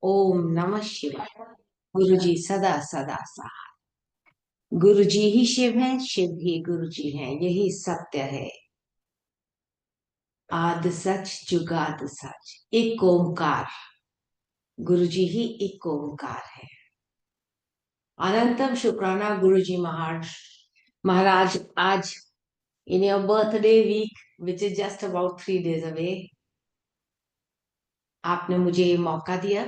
ओम नमः शिवाय। गुरु जी सदा सदा सहाय। गुरु जी ही शिव हैं, शिव ही गुरु जी हैं, यही सत्य है। आद सच जुगाद सच, एक ओंकार। गुरु जी ही एक ओंकार है। अनंतम शुक्राना गुरु जी महाराज आज in your birthday week, which is just about 3 days away, आपने मुझे ये मौका दिया।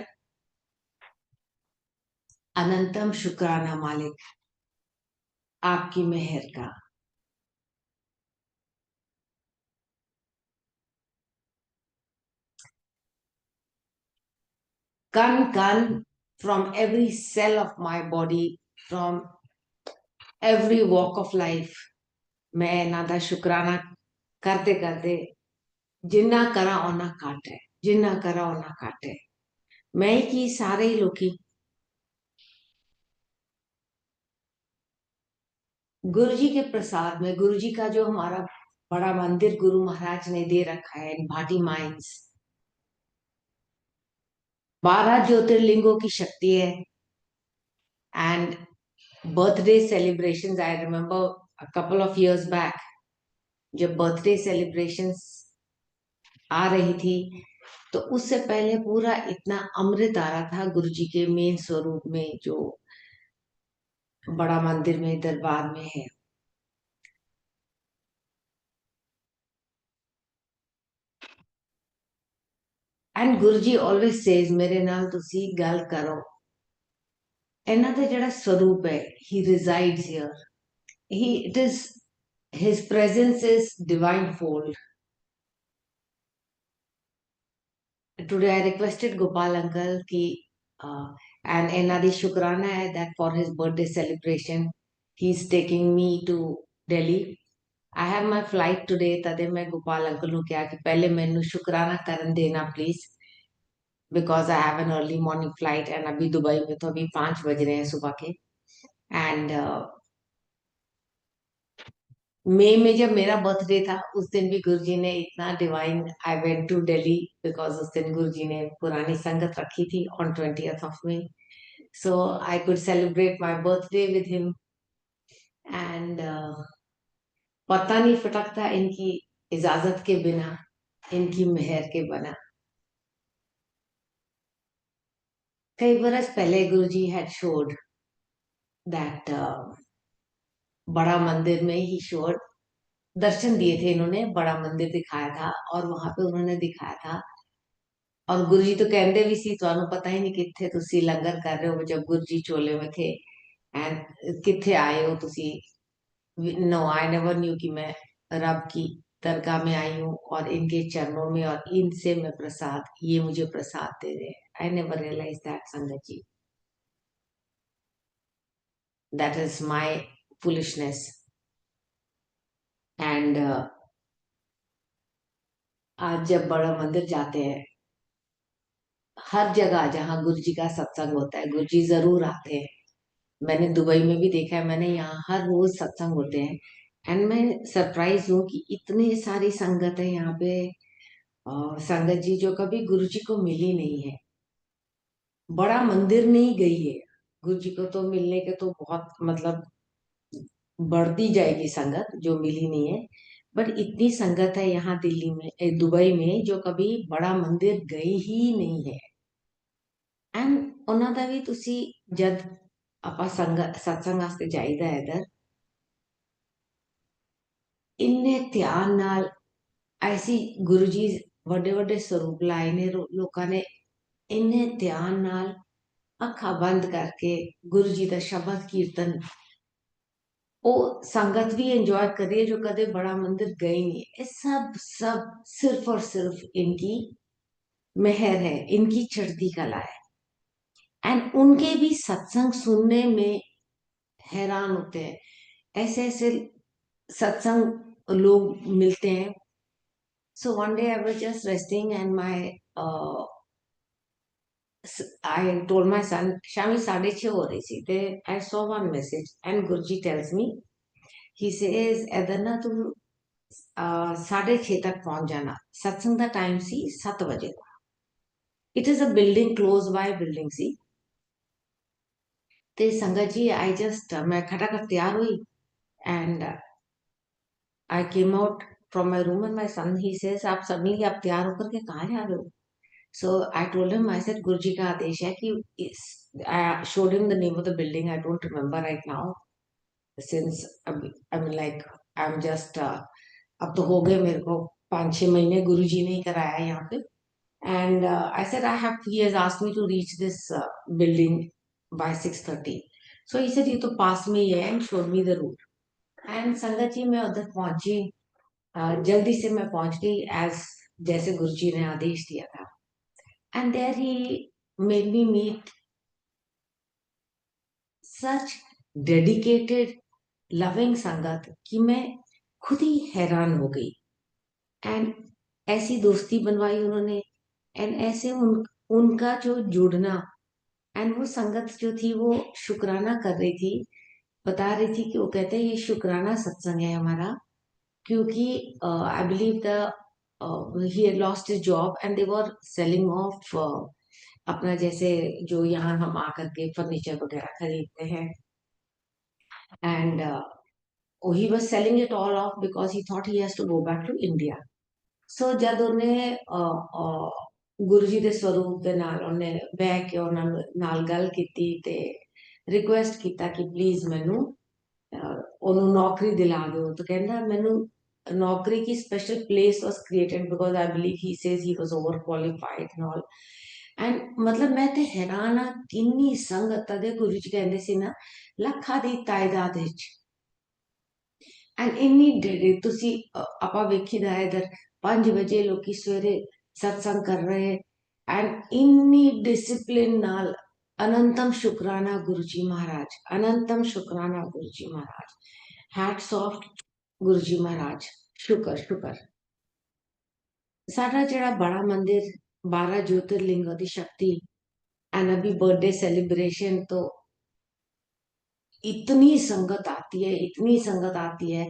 अनंतम शुक्राना मालिक, आपकी मेहर का। कण कण, from every cell of my body, from every walk of life, मैं ਇਹਨਾਂ ਦਾ ਸ਼ੁਕਰਾਨਾ करते करते जिन्ना करा ओना घट है, जिन्ना करा ओना घट है। मैं ही की सारे ही लोग गुरु जी के प्रसाद में, गुरु जी का जो हमारा बड़ा मंदिर गुरु महाराज ने दे रखा है इन भाटी माइंस, 12 ज्योतिर्लिंगों की शक्ति है। And birthday celebrations, I remember a couple of years back, जब बर्थडे सेलिब्रेशंस आ रही थी तो उससे पहले पूरा इतना अमृत आ रहा था गुरु जी के मेन स्वरूप में, जो बड़ा मंदिर में दरबार में है। And Guru ji always says मेरे नाल तुसी गल करो। ਇਹਨਾਂ ਦਾ ਜਿਹੜਾ स्वरूप है, he resides here, it is his presence is divine fold. Today I requested Gopal uncle ki and ਇਹਨਾਂ ਦੀ शुक्राना है that for his birthday celebration he's taking me to Delhi. I have my flight today, तदे मैं Gopal uncle ਨੂੰ ਕਿਹਾ कि पहले ਮੈਨੂੰ शुक्राना ਕਰਨ देना please, because I have an early morning flight and अभी दुबई में तो अभी 5 बज रहे हैं सुबह के। एंड मई में जब मेरा बर्थडे था उस दिन भी गुरुजी ने इतना divine, I went to Delhi because उस दिन गुरुजी ने पुरानी संगत रखी थी on 20th of May, so I could celebrate my birthday with him. And पता नहीं फटकता इनकी इजाजत के बिना, इनकी मेहर के बना। कई बरस पहले गुरुजी हैड शोड दैट बड़ा मंदिर में ही शोड दर्शन दिए थे, इन्होंने बड़ा मंदिर दिखाया था और वहां पे उन्होंने दिखाया था। और गुरु जी तो कहते भी सी ਤੁਹਾਨੂੰ पता ही नहीं किथे तुसी लंगर कर रहे हो, जब गुरु जी चोले में थे एंड किथे आए हो तुसी। नो, आई नेवर न्यू कि मैं रब की दरगाह में आई हूँ और इनके चरणों में और इनसे मैं प्रसाद, ये मुझे प्रसाद दे रहे हैं। I never realize that sangat ji, that is my foolishness. And आज जब बड़ा मंदिर जाते हैं, हर जगह जहाँ गुरु जी का सत्संग होता है गुरु जी जरूर आते हैं। मैंने दुबई में भी देखा है, मैंने यहाँ हर रोज सत्संग होते हैं। एंड मैं सरप्राइज हूँ कि इतनी सारी संगत है यहाँ पे, संगत जी जो कभी गुरु जी को मिली नहीं है, बड़ा मंदिर नहीं गई है। गुरु जी को तो मिलने के तो बहुत मतलब बढ़ती जाएगी संगत जो मिली नहीं है, बट इतनी संगत है यहाँ दिल्ली में दुबई में जो कभी बड़ा मंदिर गई ही नहीं है। एंड ਉਹਨਾਂ ਦਾ ਵੀ ਤੁਸੀਂ जब ਆਪਾਂ सत्संग वास्ते जाईदा है इधर, इन्ने ध्यान नाल ऐसी गुरु जी ਵੱਡੇ ਵੱਡੇ स्वरूप लाए ने लोगों ने इन्ने ध्यान नाल अखा बंद करके गुरु जी का शब्द कीर्तन वो संगत भी एंजॉय कर रही है जो कदे बड़ा मंदिर गई नहीं है। ये सब सब सिर्फ और सिर्फ इनकी मेहर है, इनकी चढ़ती कला है। एंड उनके भी सत्संग सुनने में हैरान होते हैं, ऐसे ऐसे सत्संग लोग मिलते हैं। So one day I was just resting and my I told my son, Shami 6:30 हो रही थी, then I saw one message and Guruji tells me, he says इधर ना तुम 6:30 तक पहुंच जाना। सत्संग का टाइम सी 7 बजे का। It is a building close by building, see. ते संगत जी, I just मैं खटाखट तैयार हुई, and I came out from my room, and my son, he says, आप suddenly आप तैयार होकर के कहाँ जा रहे हो? So I told him, I said, गुरुजी का आदेश है कि I showed him the name of the building. I don't remember right now, since I mean like I'm just अब तो हो गए मेरे को 5-6 महीने गुरुजी ने ही कराया है यहाँ पे. And I said, he has asked me to reach this building by 6:30. So he said, ये तो पास में ही है, and showed me the route. And संगत जी मैं उधर पहुंची, जल्दी से मैं पहुंच गई as जैसे गुरुजी ने आदेश दिया था. And there he made me meet such dedicated, loving संगत कि मैं खुद ही हैरान हो गई. एंड ऐसी दोस्ती बनवाई उन्होंने, एंड ऐसे उनका जो जुड़ना, एंड वो संगत जो थी वो शुक्राना कर रही थी, बता रही थी कि वो कहते हैं ये शुक्राना सत्संग है हमारा, क्योंकि I believe the he had lost his job and they were selling off अपना जैसे जो यहाँ हम आकर के फर्नीचर वगैरह खरीदते हैं, and he was selling it all off because he thought he has to go back to India. ਸੋ ਜਦ ਉਹਨੇ ਗੁਰੂ ਜੀ ਦੇ ਸਰੂਪ ਦੇ ਨਾਲ ਉਹਨੇ ਬਹਿ ਕੇ ਉਹਨਾਂ ਨਾਲ ਗੱਲ ਕੀਤੀ ਤੇ ਰਿਕੁਐਸਟ ਕੀਤਾ ਕਿ ਪਲੀਜ਼ ਮੈਨੂੰ ਉਹਨੂੰ ਨੌਕਰੀ ਦਿਲਾ ਦਿਓ, ਤਾਂ ਕਹਿੰਦਾ ਮੈਨੂੰ ਨੌਕਰੀ की special place was created because I believe he says he was overqualified and all. And मतलब मैं ਤੇ ਹੈਰਾਨ ਆ ਕਿੰਨੀ ਸੰਗਤ ਦੇ ਗੁਰੂ ਜੀ ਕਹਿੰਦੇ ਸੀ ਨਾ ਲੱਖਾਂ ਦੀ ਤਾਇਦਾਦ ਵਿੱਚ, ਐਂਡ ਇੰਨੀ ਡੇਰੇ ਤੁਸੀਂ ਆਪਾਂ ਵੇਖੀਦਾ ਹੈ ਇਧਰ 5 ਵਜੇ ਲੋਕੀ ਸਵੇਰੇ ਸਤਸੰਗ ਕਰ ਰਹੇ, ਐਂਡ ਇੰਨੀ ਡਿਸਪਲਿਨ ਨਾਲ अनंतम शुक्राना गुरु जी महाराज, अनंतम शुक्राना गुरु जी महाराज, हैट्स ऑफ गुरु जी महाराज, शुक्र शुक्र. साडा जेड़ा बड़ा मंदिर 12 ज्योतिर्लिंगों की शक्ति, एंड अभी बर्थडे सेलिब्रेशन तो इतनी संगत आती है, इतनी संगत आती है,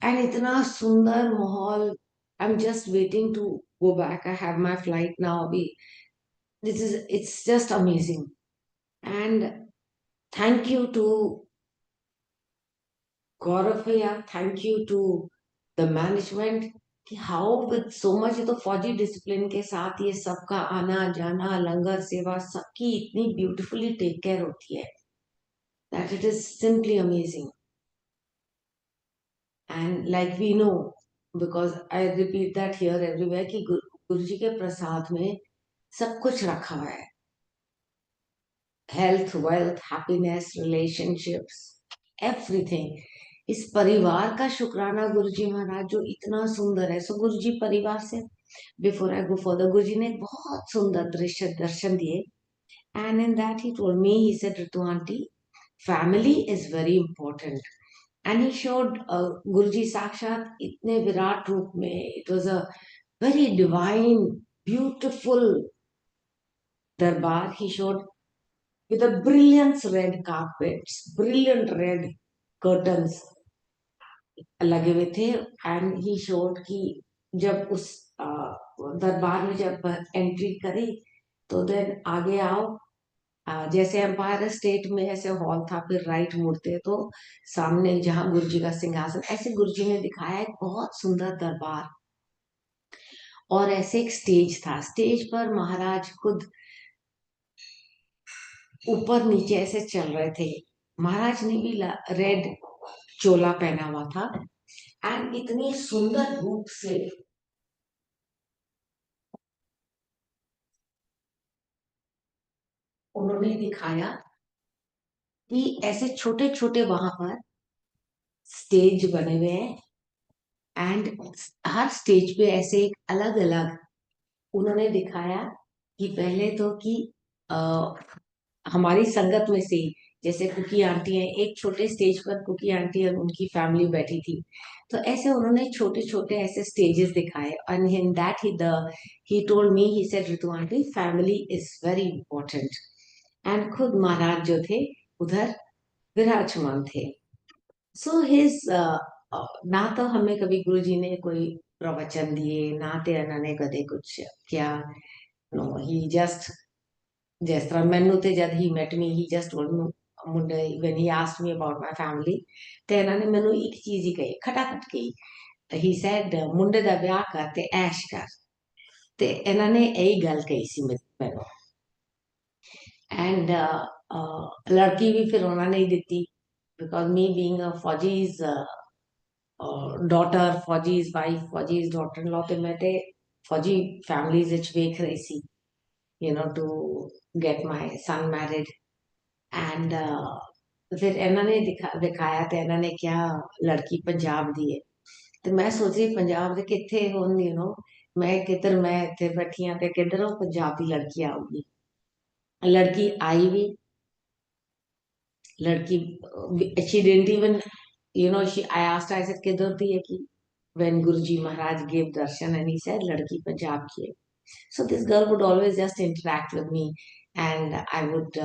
एंड इतना सुंदर माहौल. I am just waiting to go back, I have my flight now अभी. This is it's just amazing. And thank you to Gaurav bhaiya, thank you to the management कि हाउ विद सो मच, तो फौजी discipline के साथ ये सबका आना जाना, लंगर सेवा सबकी इतनी ब्यूटीफुली टेक केयर होती है, that it is simply amazing. And like we know, because I repeat that here everywhere कि गुरु जी के प्रसाद में सब कुछ रखा हुआ है. Health, wealth, happiness, relationships, everything. इस परिवार का शुक्राना गुरु जी महाराज जो इतना सुंदर है. सो गुरु जी परिवार से before I go for the गुरु जी ने एक बहुत सुंदर दृश्य दर्शन दिए, and in that he told me, he said Ritu aunty, family is very important. And he showed Guruji Sakshat itne virat roop mein. It was a very divine, beautiful darbar. He showed with a brilliant red carpets, brilliant red curtains लगे हुए थे. And he showed कि जब उस दरबार में जब entry करी तो देन आगे आओ, जैसे एम्पायर स्टेट में ऐसे हॉल था, फिर राइट मुड़ते तो सामने जहां गुरु जी का सिंहासन, ऐसे गुरु जी ने दिखाया एक बहुत सुंदर दरबार. और ऐसे एक स्टेज था, स्टेज पर महाराज खुद ऊपर नीचे ऐसे चल रहे थे. महाराज ने भी रेड चोला पहना हुआ था, एंड इतनी सुंदर रूप से उन्होंने दिखाया कि ऐसे छोटे छोटे वहां पर स्टेज बने हुए हैं, एंड हर स्टेज पे ऐसे एक अलग अलग उन्होंने दिखाया कि पहले तो कि हमारी संगत में से ही जैसे कुकी आंटी है, एक छोटे स्टेज पर कुकी आंटी और उनकी फैमिली बैठी थी, तो ऐसे उन्होंने छोटे छोटे ऐसे स्टेजेस दिखाए. And in that he told me, he said Ritu aunty, family is very important. And खुद महाराज जो थे उधर विराजमान थे. सो हिज ना तो हमें कभी गुरु जी ने कोई प्रवचन दिए, ना ते उन्होंने कदे कुछ किया, नो ही जस्ट जिस तरह मैनू ते जब ही met me he just told me Munde when he asked me about my family ਤੇ ਇਹਨਾਂ ਨੇ ਮੈਨੂੰ ਇੱਕ ਚੀਜ਼ ਹੀ ਕਹੀ ਖਟਾਖਟ ਕਹੀ he said ਮੁੰਡੇ ਦਾ ਵਿਆਹ ਕਰ ਤੇ ਐਸ਼ ਕਰ ਤੇ ਇਹਨਾਂ ਨੇ ਇਹੀ ਗੱਲ ਕਹੀ ਸੀ ਮੈਨੂੰ ਐਂਡ ਲੜਕੀ ਵੀ ਫਿਰ ਉਹਨਾਂ ਨੇ ਹੀ ਦਿੱਤੀ because me being a Fauji's daughter, Fauji's wife, Fauji's daughter-in-law ਤੇ ਮੈਂ ਤੇ Fauji families ਵਿੱਚ ਵੇਖ ਰਹੀ ਸੀ you know to get my son married and ਫਿਰ ਇਹਨਾਂ ਨੇ ਦਿਖਾਇਆ ਤੇ ਇਹਨਾਂ ਨੇ ਕਿਹਾ ਲੜਕੀ ਪੰਜਾਬ ਦੀ ਹੈ ਤੇ ਮੈਂ ਸੋਚੀ ਪੰਜਾਬ ਦੇ ਕਿੱਥੇ ਹੋਣ you know ਮੈਂ ਇੱਥੇ ਬੈਠੀ ਹਾਂ ਤੇ ਕਿੱਧਰੋਂ ਪੰਜਾਬ ਦੀ ਲੜਕੀ ਆਊਗੀ लड़की आई भी लड़की she didn't even I asked her I said किधर थी है कि when Guruji Maharaj gave darshan and he said लड़की पंजाब की है so this girl would always just interact with me and I would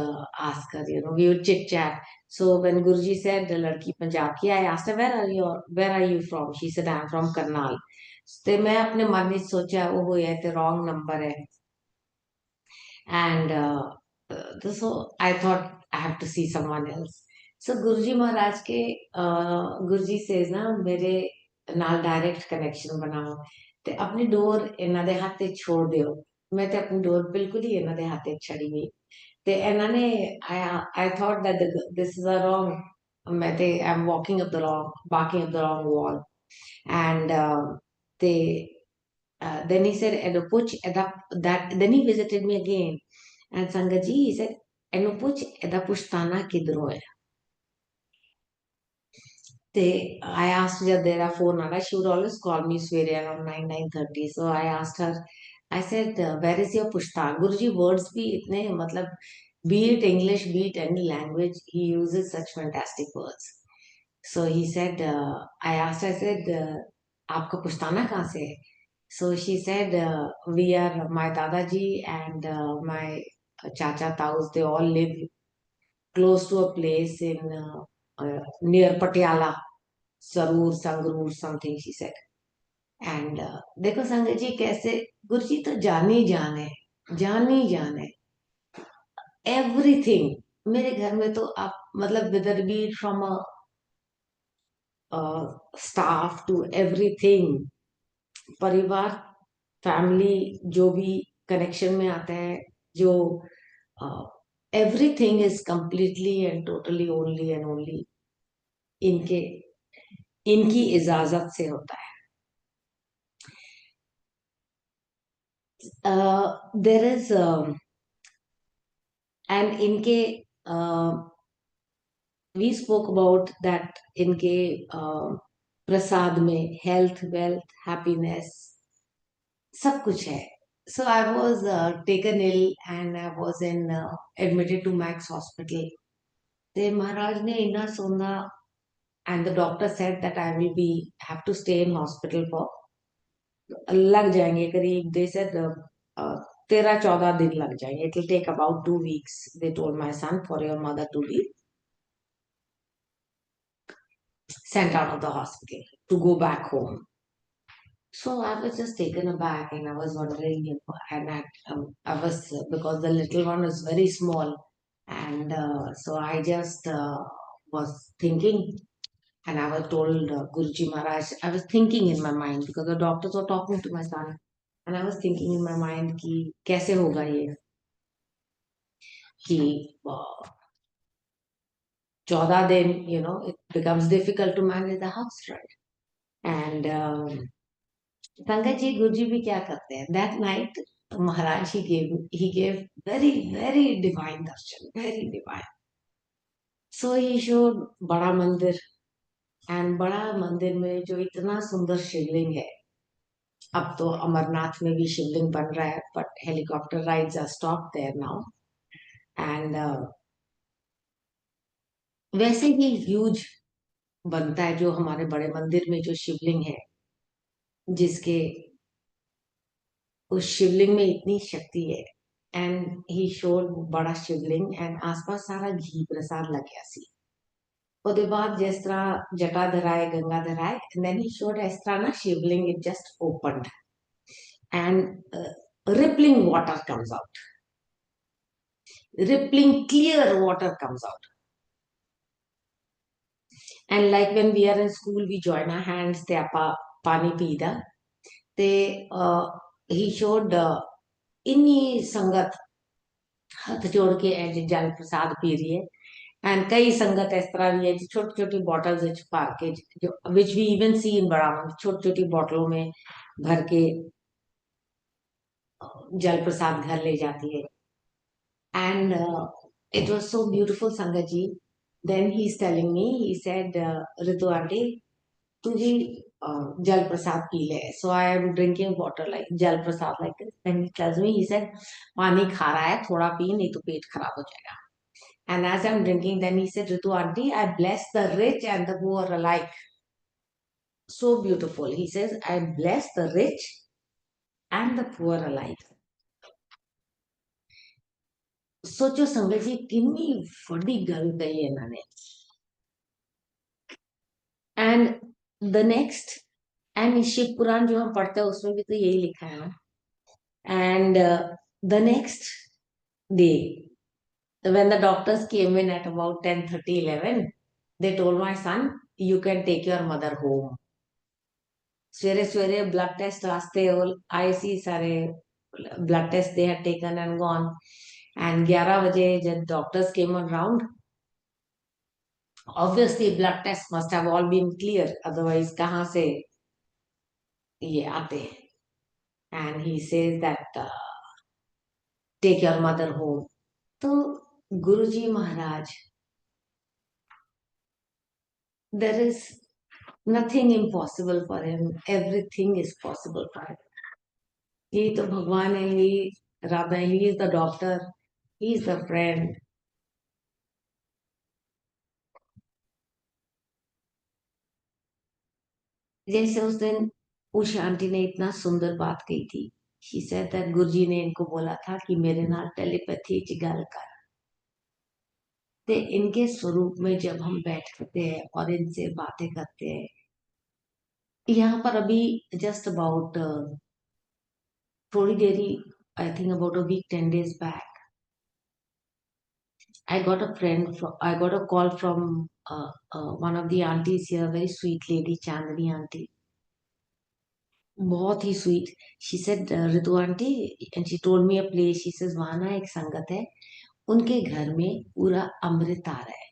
ask her we would chit chat so when Guruji said लड़की पंजाब की I asked her where are you from she said I'm from Karnal ਤੇ मैं अपने मन में सोचा ਉਹ है ਤੇ wrong number है and so I thought I have to see someone else. So Guruji Maharaj के Guruji says ना मेरे नाल डायरेक्ट कनेक्शन बनाओ ते अपनी डोर ਇਹਨਾਂ ਦੇ ਹੱਥ ਤੇ ਛੋੜ ਦਿਓ ਮੈਂ ਤੇ ਆਪਣੀ ਡੋਰ ਬਿਲਕੁਲ ਹੀ ਇਹਨਾਂ ਦੇ ਹੱਥ ਤੇ ਛੜੀ ਗਈ ਤੇ ਇਹਨਾਂ ਨੇ I thought that this is a wrong ਮੈਂ ਤੇ I'm walking up the wrong barking up the wrong wall and they then he said Edopuch then he visited me again and Sangaji he said Enupuch Eda Pushtana Kidro hai they I asked her there are phone number she would always call me Swere around 9:30 so I asked her I said where is your Pushtan Guruji words bhi itne matlab be it English be it any language he uses such fantastic words so he said I asked her I said आपका पुश्ताना कहाँ से है so she said we are my dadaji and my chacha taus they all live close to a place in near Patiala Sarur Sangrur something she said and देखो संगत जी कैसे गुरुजी तो जान ही जान है एवरीथिंग मेरे घर में तो आप मतलब whether be it from a staff to everything परिवार फैमिली जो भी कनेक्शन में आता है जो everything is completely and totally only and only इनके इनकी इजाजत से होता है देर इज एंड इनके वी स्पोक अबाउट दैट इनके प्रसाद में हेल्थ वेल्थ हैप्पीनेस सब कुछ है so I was taken ill and I was in admitted to Max Hospital ਤੇ ਮਹਾਰਾਜ ਨੇ ਇੰਨਾ ਸੋਨਾ and the doctor said that I will be have to stay in hospital for लग जाएंगे करीब they said 13-14 दिन लग जाएंगे it will take about 2 weeks they told my son for your mother to be sent out of the hospital to go back home so I was just taken aback and I was wondering and I was because the little one was very small and so I just was thinking and I was told Guruji Maharaj, I was thinking in my mind because the doctors were talking to my son, and I was thinking in my mind कि कैसे होगा ये कि 14 दिन it becomes difficult to manage the house right and Pankaj ji गुरुजी भी क्या करते हैं that night Maharaj he gave very very divine darshan very divine so he showed बड़ा मंदिर and बड़ा मंदिर में जो इतना सुंदर शिवलिंग है अब तो अमरनाथ में भी शिवलिंग बन रहा है but helicopter rides are stop there now and वैसे ही ह्यूज बनता है जो हमारे बड़े मंदिर में जो शिवलिंग है जिसके उस शिवलिंग में इतनी शक्ति है एंड ही शोड बड़ा शिवलिंग एंड आसपास सारा घी प्रसाद लग गया सी ਉਹਦੇ ਬਾਅਦ ਜਿਸ ਤਰ੍ਹਾਂ ਜਟਾਧਰ ਆਏ ਗੰਗਾਧਰ ਆਏ and then he showed ਇਸ ਤਰ੍ਹਾਂ ਨਾ शिवलिंग it just opened and rippling water comes out. Rippling clear water comes out. And like when we are in school, we join our hands, te apa pani pida. They he showed inni sangat हाथ जोड़ के age जल प्रसाद P रही है and कई संगत इस तरह भी है छोटी छोटी बॉटल्स विच भर के जो विच वी इवन सी इन बराबर छोटी छोटी बोतलों में भर के जल प्रसाद घर ले जाती है and it was so beautiful Sangaji. Then he's telling me, he said, Ritu aunty, तू भी जल प्रसाद पी ले. So I am drinking water like जल प्रसाद like this. Then he tells me, he said, पानी खा रहा है थोड़ा पी नहीं तो पेट खराब हो जाएगा. And as I'm drinking, then he said, Ritu aunty, I bless the rich and the poor alike. So beautiful. He says, I bless the rich and the poor alike. सोचो संगत जी कितनी बड़ी गल कही है इन्होंने. And the next and Shiv Puran जो हम पढ़ते हैं उसमें भी तो यही लिखा है ना. And the next day when the doctors came in at about 10:30, 11, they told my son, you can take your mother home. सवेरे सवेरे ब्लड टेस्ट वास्ते आए सी सारे blood test they had taken and gone and 11 बजे जब doctors came around obviously blood test must have all been clear otherwise कहाँ से ये आते हैं and he says that take your mother home. तो Guruji Maharaj there is nothing impossible for him, everything is possible for him. ये तो भगवान है, ये Radha, he is the doctor, he is the friend. जैसे उस दिन उषा आंटी ने इतना सुंदर बात कही थी. शी सेड दैट गुरुजी ने इनको बोला था कि मेरे नाल टेलीपैथी च गल कर. ते इनके स्वरूप में जब हम बैठते हैं और इनसे बातें करते हैं यहाँ पर अभी जस्ट अबाउट थोड़ी देरी I think about a week 10 days back I got a friend from, I got a call from one of the aunties here, very sweet lady, Chandani auntie. बहुत ही sweet. She said Ritu auntie and she told me a place. She says वहां ना एक संगत है उनके घर में पूरा अमृत आ रहा है.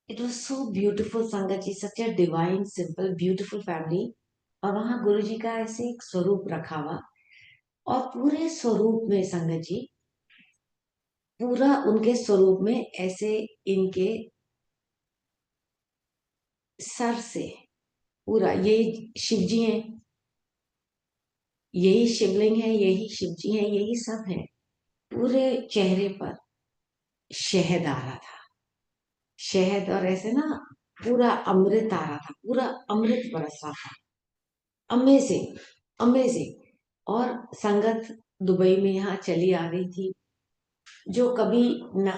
It was so beautiful sangat ji, such a divine simple beautiful family. और वहां गुरु जी का ऐसे एक स्वरूप रखा हुआ और पूरे स्वरूप में संगत जी पूरा उनके स्वरूप में ऐसे इनके सर से पूरा ये शिव जी हैं, यही शिवलिंग है, यही शिव जी हैं, यही सब है. पूरे चेहरे पर शहद आ रहा था. शहद और ऐसे ना पूरा अमृत आ रहा था, पूरा अमृत बरस रहा था. Amazing, amazing. और संगत दुबई में यहाँ चली आ रही थी जो कभी न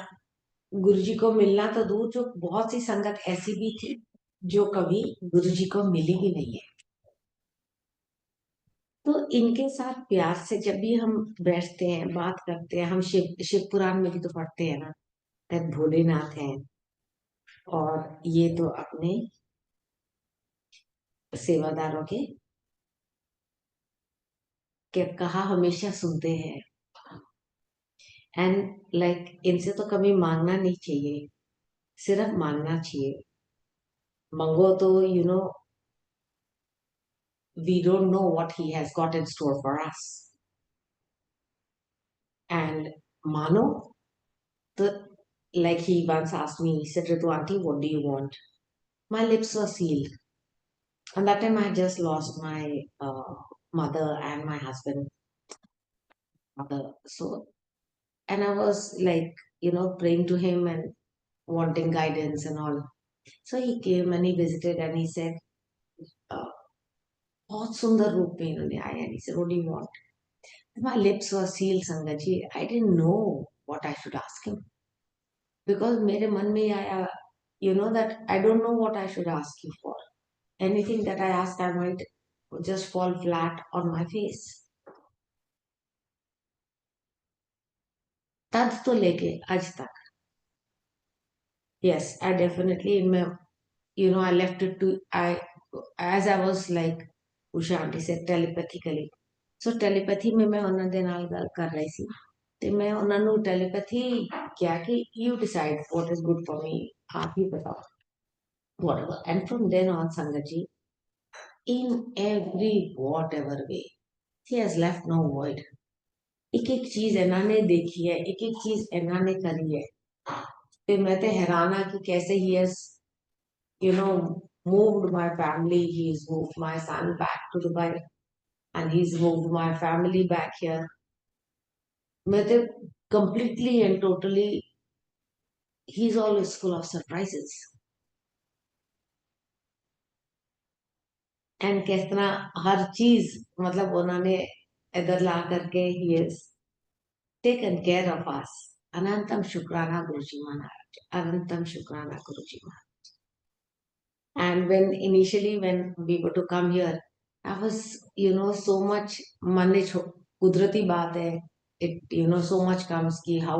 गुरु जी को मिलना तो दूर, जो बहुत सी संगत ऐसी भी थी जो कभी गुरु जी को मिली ही नहीं है. तो इनके साथ प्यार से जब भी हम बैठते हैं बात करते हैं, हम शिव पुराण में भी तो पढ़ते हैं ना तब भोलेनाथ हैं और ये तो अपने सेवादारों के कहा हमेशा सुनते हैं. एंड लाइक इनसे तो कभी मांगना नहीं चाहिए, सिर्फ मांगना चाहिए. मंगो तो we don't know what he has got in store for us. And Mano, the like he once asked me, he said, Ritu auntie, what do you want? My lips were sealed. And that time I had just lost my mother and my husband, mother. So, and I was like, praying to him and wanting guidance and all. So he came and he visited and he said, uh, बहुत सुंदर रूप में इन्होंने आया. And he said, what do you want? My lips were sealed, Sangaji. I didn't know what I should ask him. Because मेरे मन में आया, that I don't know what I should ask you for. Anything that I ask, I might just fall flat on my face. तब तो लेके आज तक, yes, I definitely in my, I left it to, as I was like Usha aunty said, telepathically. So telepathy में मैं ਉਹਨਾਂ ਦੇ ਨਾਲ ਗੱਲ ਕਰ ਰਹੀ ਸੀ ਤੇ ਮੈਂ ਉਹਨਾਂ ਨੂੰ telepathy ਕਿਹਾ कि you decide what is good for me, आप ही बताओ, whatever. And from then on, Sangat ji, in every whatever way, he has left no void. एक एक चीज ਇਹਨਾਂ ने देखी है, एक एक चीज ਇਹਨਾਂ ने करी है, फिर मैं तो हैरान आ कि कैसे he has, moved my family, he's moved my son back to Dubai, and he's moved my family back here. मैं तो completely and totally, he's always full of surprises. And किस तरह हर चीज मतलब उन्होंने इधर ला करके he has taken care of us. अनंतम शुक्राना गुरुजी महाराज, अनंतम शुक्राना गुरुजी महाराज. And when initially when we were to come here, I was, so much मन कुदरती बात है. It, so much comes कि how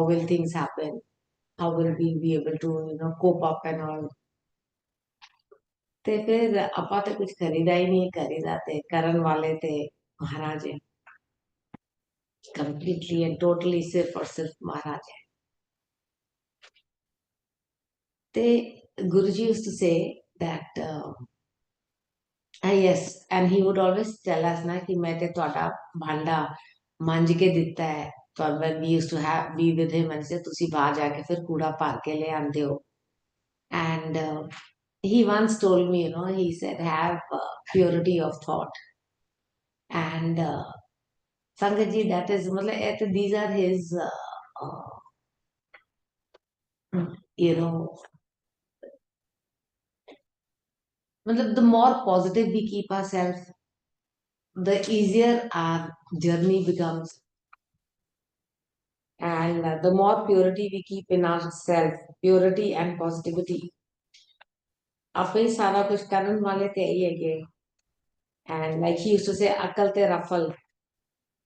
will things happen? How will we be able to, cope up and all? ते फिर अपा तो कुछ खरीदा ही नहीं, खरीदा थे करण वाले थे महाराज है, completely and totally सिर्फ और सिर्फ महाराज है. ते गुरुजी used to say that yes, and he would always tell us ना कि मैं ते ਤੁਹਾਡਾ भांडा मांज के दिता है. तो when we used to have be with him and say ਤੁਸੀਂ बाहर जाके फिर कूड़ा भर के ले आंदे हो. And he once told me, he said have purity of thought. And Sangat ji, that is मतलब these are his you know मतलब the more positive we keep ourselves, the easier our journey becomes. And the more purity we keep in ourselves, purity and positivity, आप ही सारा कुछ करने वाले थे यही है कि. And like he used to say, अकल ते रफल,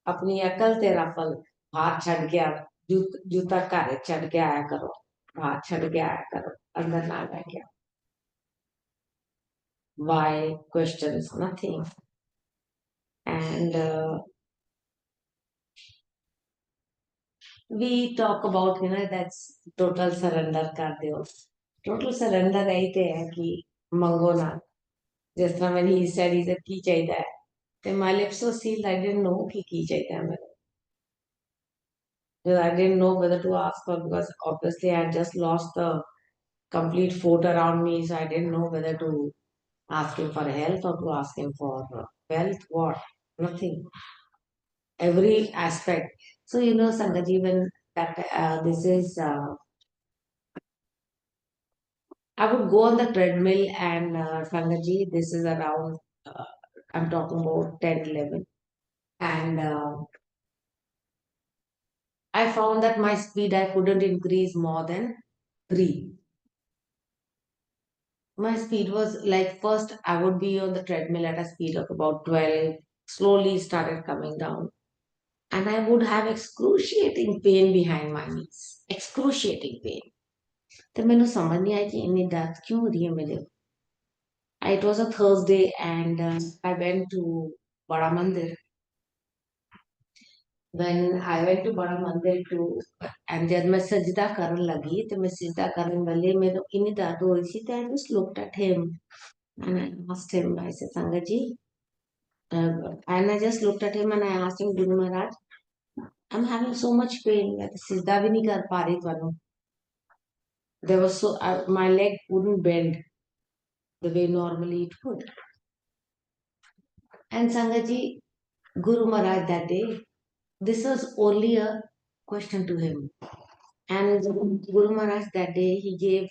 अपनी अकल ते रफल, हाथ छड़ गया, जूता घर छड़ के आया करो, हाथ छड़ के आया करो, अंदर ना रह गया. Why questions nothing. And we talk about, that's total surrender कर दो. Total surrender रहते हैं कि मंगो ना. जिस तरह when he said की चाहिए, then my lips were sealed. I didn't know कि की चाहिए मेरे. Because I didn't know whether to ask for, because obviously I had just lost the complete fort around me, so I didn't know whether to ask him for health or to ask him for wealth. What? Nothing. Every aspect. So Sangaji, when that this is I would go on the treadmill and Sangaji, this is around I'm talking about 10, 11, and I found that my speed I couldn't increase more than 3. My speed was like, first I would be on the treadmill at a speed of about 12, slowly started coming down, and I would have excruciating pain behind my knees. Excruciating pain. तो मैंने समझ नहीं आई कि इतनी दर्द क्यों हो रही है मेरे. It was a Thursday and I went to Bada Mandir. When I went to Bada Mandir to, and जब मैं सजदा करने लगी तो मैं सजदा करने वाले मेरे इतनी दर्द हो रही थी. तो I just looked at him and I asked him, I said, Sangaji, and I just looked at him and I asked him, Guru Maharaj, I'm having so much pain. मैं तो सिजदा भी नहीं कर पा रही थानू. There was my leg wouldn't bend the way normally it would. And Sangaji, Guru Maharaj that day, this was only a question to him. And Guru Maharaj that day, he gave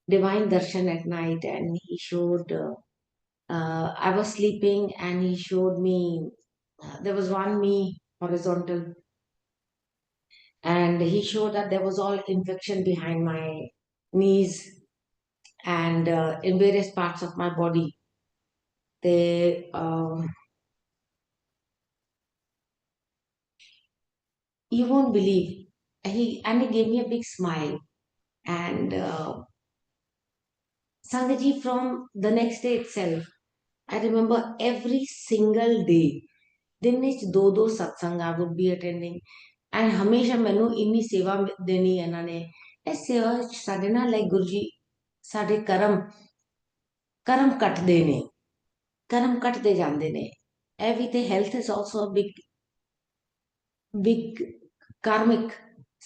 divine darshan at night, and he showed, I was sleeping and he showed me, there was one me horizontal, and he showed that there was all infection behind my knees and in various parts of my body. They You won't believe. He gave me a big smile. And Sangaji, from the next day itself, I remember every single day दिन ਵਿੱਚ ਦੋ ਦੋ ਸਤਸੰਗ I would be attending and ਹਮੇਸ਼ਾ ਮੈਨੂੰ ਇੰਨੀ ਸੇਵਾ ਦੇਣੀ ਇਹਨਾਂ ਨੇ ਇਹ ਸੇਵਾ ਵਿੱਚ ਸਾਡੇ ਨਾਲ ਲਾਈਕ ਗੁਰੂ ਜੀ ਸਾਡੇ ਕਰਮ ਕੱਟਦੇ ਨੇ ਕਰਮ ਕੱਟਦੇ ਜਾਂਦੇ ਨੇ ਇਹ ਵੀ ਤੇ health is also a big karmic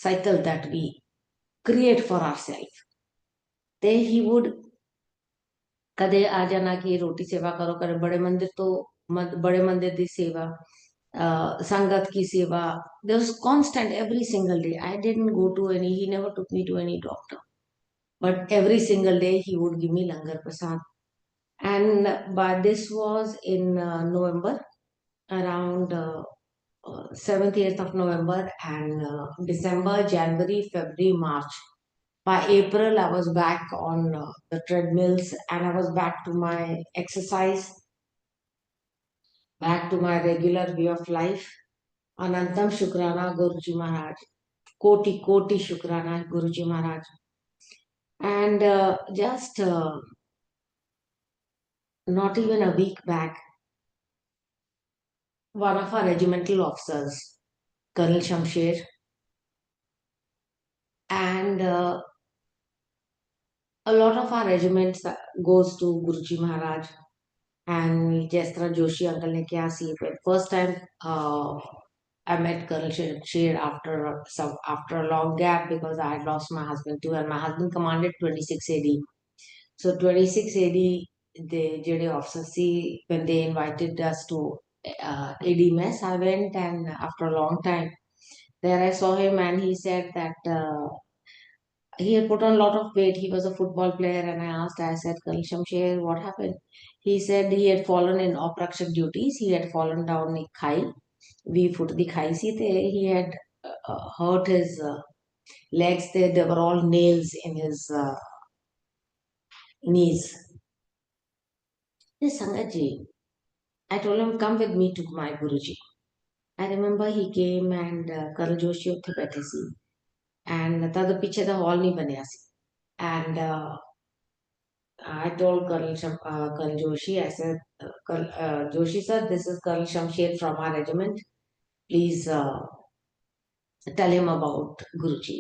cycle that we create for ourselves ਤੇ he would ਕਦੇ ਆ ਜਾਣਾ ਕਿ ਰੋਟੀ ਸੇਵਾ ਕਰੋ ਕਦੇ ਬੜੇ ਮੰਦਿਰ ਦੀ ਸੇਵਾ Sangat ki seva. There was constant every single day. I didn't go to any, he never took me to any doctor. But every single day he would give me Langar Prasad. And but this was in November, around 7th, 8th of November, and December, January, February, March. By April, I was back on the treadmills and I was back to my exercise, back to my regular way of life. Anantam Shukrana Guruji Maharaj. Koti Koti Shukrana Guruji Maharaj. And just not even a week back, one of our regimental officers, Colonel Shamsher, and a lot of our regiments goes to Guruji Maharaj. And Jestra Joshi uncle ne kya see. First time I met Colonel Shamsher after a long gap because I had lost my husband too, and my husband commanded 26 AD. So 26 AD, the JD officers see when they invited us to AD mess, I went and after a long time, there I saw him and he said that he had put on a lot of weight. He was a football player and I said, Colonel Shamsher, what happened? He said he had fallen in oprakshak duties. He had fallen down a khai. We foot the khai si the. He had hurt his legs there. There were all nails in his knees. This Sangaji, I told him, come with me to my Guruji. I remember he came and Colonel Joshi ਉੱਥੇ ਬੈਠੇ ਸੀ and ਤਦ ਪਿੱਛੇ ਦਾ hall ਨਹੀਂ ਬਣਿਆ ਸੀ and I told Colonel Joshi, I said, Joshi sir, this is Colonel Shamsher from our regiment. Please tell him about Guruji.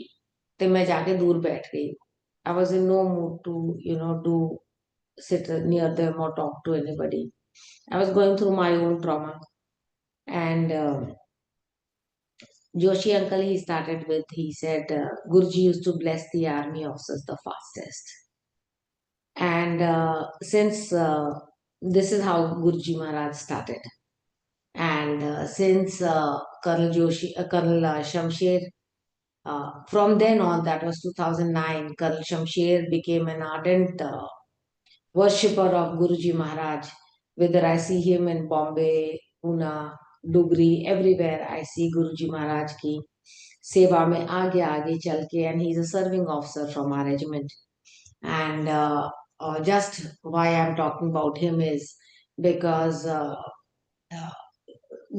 ਤੇ ਮੈਂ ਜਾ ਕੇ ਦੂਰ ਬੈਠ ਗਈ. I was in no mood to, do sit near them or talk to anybody. I was going through my own trauma. And Joshi uncle, he started with, he said, Guruji used to bless the army officers the fastest. And since this is how Guruji Maharaj started. And since Colonel Shamsher, from then on, that was 2009, Colonel Shamsher became an ardent worshipper of Guruji Maharaj. Whether I see him in Bombay, Pune, Dugri, everywhere, I see Guruji Maharaj ki सेवा में आगे आगे चल के and he's a serving officer from our regiment and just why I'm talking about him is because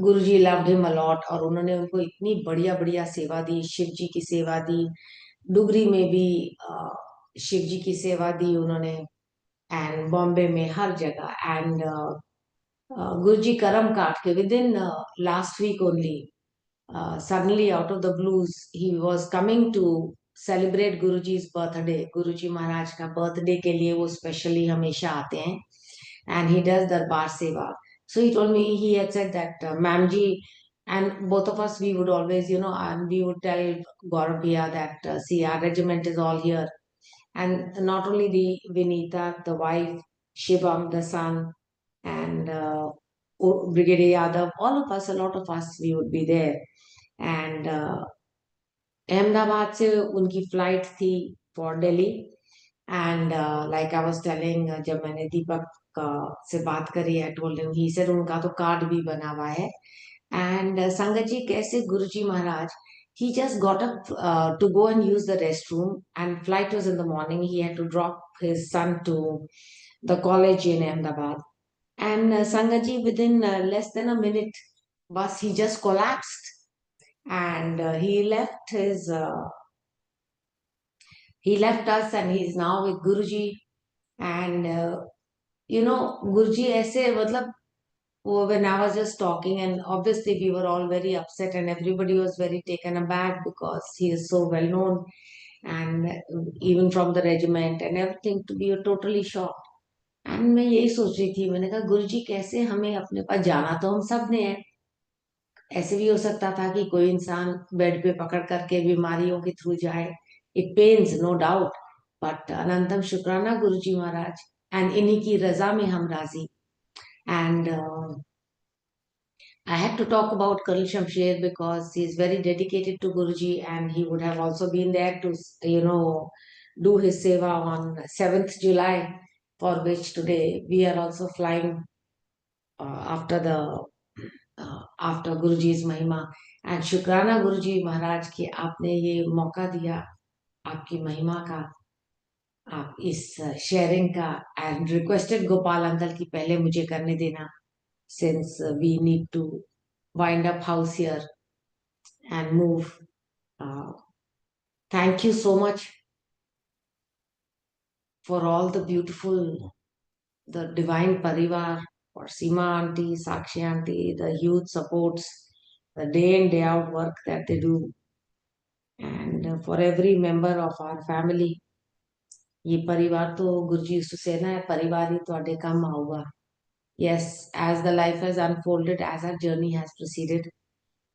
Guruji loved him a lot और उन्होंने उनको इतनी बढ़िया बढ़िया सेवा दी शिव जी की सेवा दी डुगरी में भी शिव जी की सेवा दी उन्होंने एंड बॉम्बे में हर जगह एंड गुरुजी करम काट के within last week only suddenly out of the blues he was coming to celebrate Guruji's birthday. Guruji Maharaj का birthday के लिए वो specially हमेशा आते हैं and he does darbar seva. So he told me, he had said that ma'am ji, and both of us we would always and we would tell Gaurav Bhaiya that see our regiment is all here and not only the Vinita the wife, Shivam the son, and Brigadier Yadav, all of us, a lot of us, we would be there. And Ahmedabad से उनकी flight थी for Delhi and like I was telling जब मैंने दीपक से बात करी I told him he said उनका तो कार्ड भी बना हुआ है एंड संगत जी कैसे गुरुजी महाराज he just got up to go and use the restroom and flight was in the morning he had to drop his son to the college in Ahmedabad and Sangaji within less than a minute bus he just collapsed and he left us, and he's now with Guruji. And Guruji ऐसे मतलब when I was just talking, and obviously we were all very upset, and everybody was very taken aback because he is so well known, and even from the regiment and everything, to be totally shocked. And मैं यही सोच रही थी, मैंने कहा गुरुजी कैसे हमें अपने पास जाना तो हम सब ने है, ऐसे भी हो सकता था कि कोई इंसान बेड पे पकड़ करके बीमारियों के थ्रू जाए, it pains no doubt, but अनंतम शुक्राना गुरुजी महाराज, एंड इन्हीं की रजा में हम राजी. And I had to talk about Colonel Shamsher because he is very dedicated to Guruji, and he would have also been there to, do his seva on 7th July, for which today we are also flying after Guruji's Mahima. And Shukrana Guruji Maharaj कि आपने ये मौका दिया आपकी महिमा का, आप इस शेयरिंग का, एंड रिक्वेस्टेड गोपाल अंकल की पहले मुझे करने देना, since we need to wind up house here and move. Uh, Thank you so much for all the beautiful, the divine parivar, for Seema auntie, Sakshi auntie, the youth supports, the day in day out work that they do, and for every member of our family. ये परिवार तो गुरुजी used to say ना, परिवार ही ਤੁਹਾਡੇ ਕੰਮ ਆਊਗਾ. Yes, as the life has unfolded, as our journey has proceeded,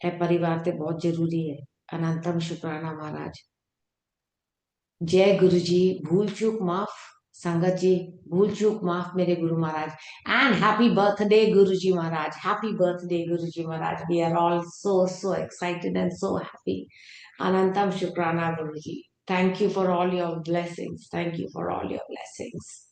है परिवार ते बहुत जरूरी है. अनंतम शुक्राना महाराज. जय गुरु जी. भूल चूक माफ संगत जी. भूल चूक माफ मेरे Guru Maharaj. And happy birthday Guru ji Maharaj. Happy birthday Guru ji Maharaj. We are all so excited and so happy. अनंतम शुक्राना गुरु जी. Thank you for all your blessings. Thank you for all your blessings.